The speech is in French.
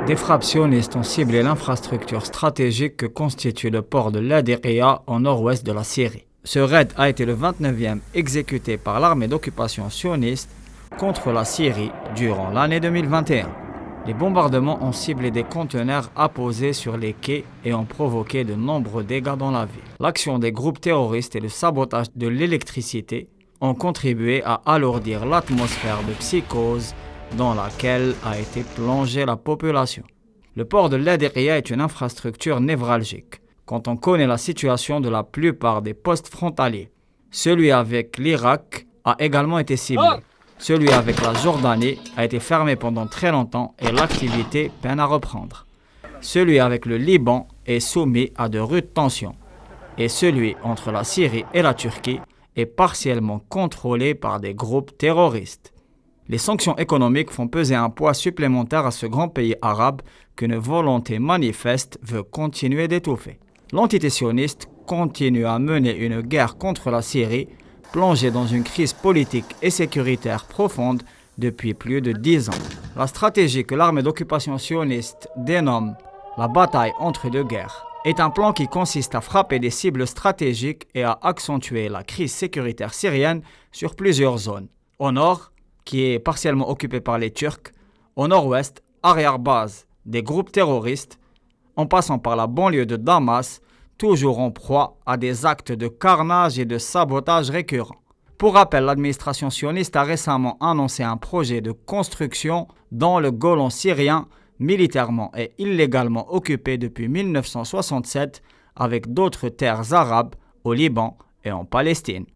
Des frappes sionistes ont ciblé l'infrastructure stratégique que constitue le port de Laadiqiya au nord-ouest de la Syrie. Ce raid a été le 29e exécuté par l'armée d'occupation sioniste contre la Syrie durant l'année 2021. Les bombardements ont ciblé des conteneurs apposés sur les quais et ont provoqué de nombreux dégâts dans la ville. L'action des groupes terroristes et le sabotage de l'électricité ont contribué à alourdir l'atmosphère de psychose dans laquelle a été plongée la population. Le port de Laadiqiya est une infrastructure névralgique quand on connaît la situation de la plupart des postes frontaliers. Celui avec l'Irak a également été ciblé. Celui avec la Jordanie a été fermé pendant très longtemps et l'activité peine à reprendre. Celui avec le Liban est soumis à de rudes tensions. Et celui entre la Syrie et la Turquie est partiellement contrôlé par des groupes terroristes. Les sanctions économiques font peser un poids supplémentaire à ce grand pays arabe qu'une volonté manifeste veut continuer d'étouffer. L'entité sioniste continue à mener une guerre contre la Syrie, plongée dans une crise politique et sécuritaire profonde depuis plus de 10 ans. La stratégie que l'armée d'occupation sioniste dénomme la bataille entre deux guerres est un plan qui consiste à frapper des cibles stratégiques et à accentuer la crise sécuritaire syrienne sur plusieurs zones. Au nord, qui est partiellement occupé par les Turcs, au nord-ouest, arrière-base des groupes terroristes, en passant par la banlieue de Damas, toujours en proie à des actes de carnage et de sabotage récurrents. Pour rappel, l'administration sioniste a récemment annoncé un projet de construction dans le Golan syrien, militairement et illégalement occupé depuis 1967, avec d'autres terres arabes au Liban et en Palestine.